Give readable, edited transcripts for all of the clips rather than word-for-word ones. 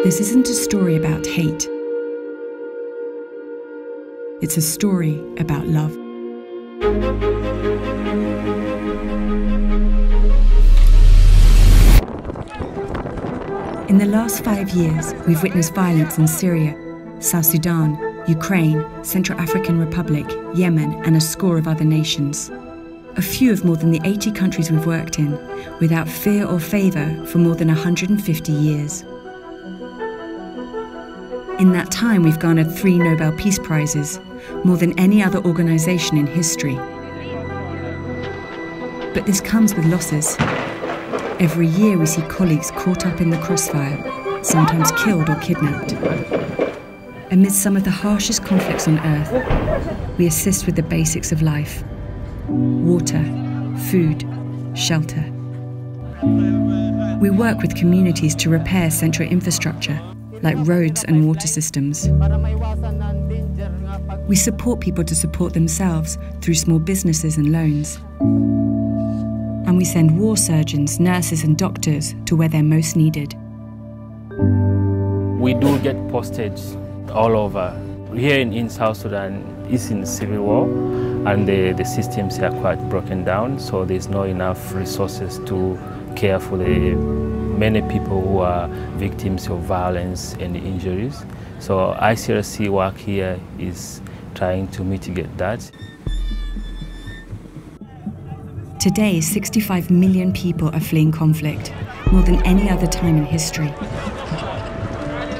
This isn't a story about hate. It's a story about love. In the last 5 years, we've witnessed violence in Syria, South Sudan, Ukraine, Central African Republic, Yemen, and a score of other nations. A few of more than the 80 countries we've worked in, without fear or favour for more than 150 years. In that time, we've garnered 3 Nobel Peace Prizes, more than any other organisation in history. But this comes with losses. Every year we see colleagues caught up in the crossfire, sometimes killed or kidnapped. Amidst some of the harshest conflicts on earth, we assist with the basics of life: water, food, shelter. We work with communities to repair central infrastructure, like roads and water systems. We support people to support themselves through small businesses and loans. And we send war surgeons, nurses and doctors to where they're most needed. We do get postage all over. Here in South Sudan, it's in civil war, and the systems are quite broken down, so there's not enough resources to care for the many people who are victims of violence and injuries. So ICRC work here is trying to mitigate that. Today, 65 million people are fleeing conflict, more than any other time in history.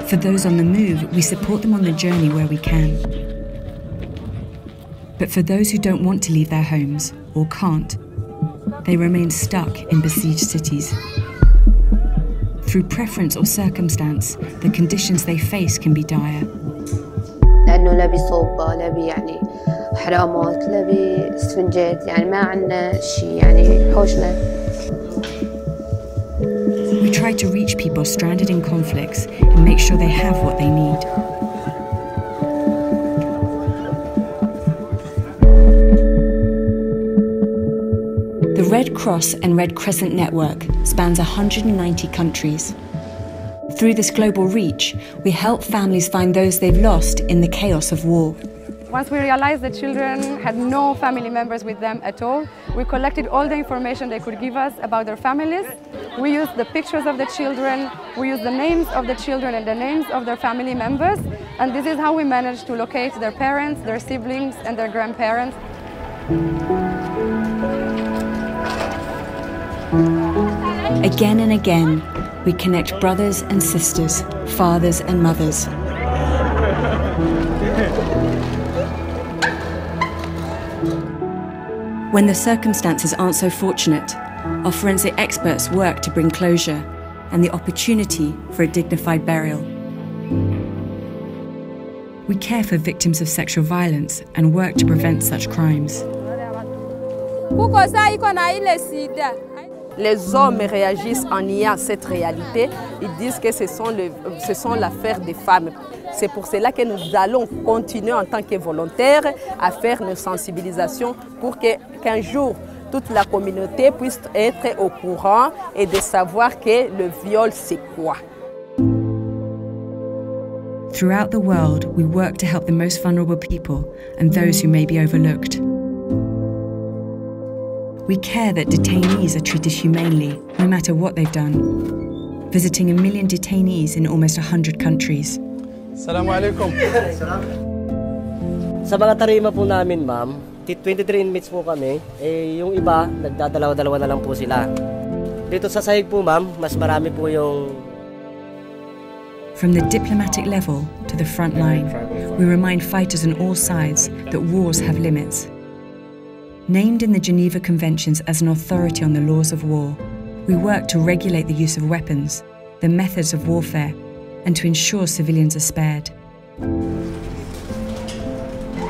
For those on the move, we support them on the journey where we can. But for those who don't want to leave their homes, or can't, they remain stuck in besieged cities. Through preference or circumstance, the conditions they face can be dire. لأنه لا بصوبة لا يعني حرامات لا بسفنجات يعني ما عندنا شيء يعني حوشنا. We try to reach people stranded in conflicts and make sure they have what they need. The Red Cross and Red Crescent network spans 190 countries. Through this global reach, we help families find those they've lost in the chaos of war. Once we realized the children had no family members with them at all, we collected all the information they could give us about their families. We used the pictures of the children, we used the names of the children and the names of their family members, and this is how we managed to locate their parents, their siblings, and their grandparents. Again and again, we connect brothers and sisters, fathers and mothers. When the circumstances aren't so fortunate, our forensic experts work to bring closure and the opportunity for a dignified burial. We care for victims of sexual violence and work to prevent such crimes. Les hommes réagissent en niant cette réalité. Ils disent que ce sont l'affaire des femmes. C'est pour cela que nous allons continuer en tant que volontaires à faire nos sensibilisations pour qu'un jour, toute la communauté puisse être au courant et de savoir que le viol, c'est quoi. Throughout the world, we work to help the most vulnerable people and those who may be overlooked. We care that detainees are treated humanely, no matter what they've done, visiting 1 million detainees in almost 100 countries. Assalamu alaikum. Sa mga tarima po namin, ma'am, 23 inmates po kami, yung iba, nagdadalawa-dalawa na lang po sila. Dito sa sahig po, ma'am, mas marami po yung... From the diplomatic level to the front line, we remind fighters on all sides that wars have limits. Named in the Geneva Conventions as an authority on the laws of war, we work to regulate the use of weapons, the methods of warfare, and to ensure civilians are spared.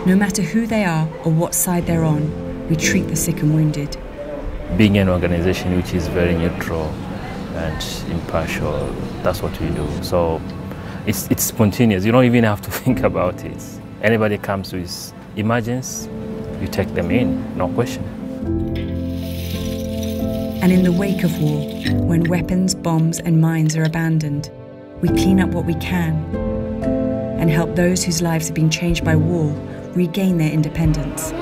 No matter who they are or what side they're on, we treat the sick and wounded. Being an organization which is very neutral and impartial, that's what we do. So it's spontaneous. You don't even have to think about it. Anybody comes with emergency, you take them in, no question. And in the wake of war, when weapons, bombs and mines are abandoned, We clean up what we can and help those whose lives have been changed by war regain their independence.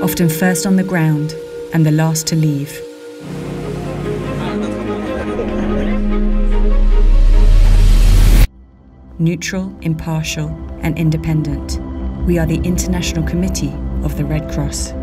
Often first on the ground and the last to leave. Neutral, impartial, and independent, we are the International Committee of the Red Cross.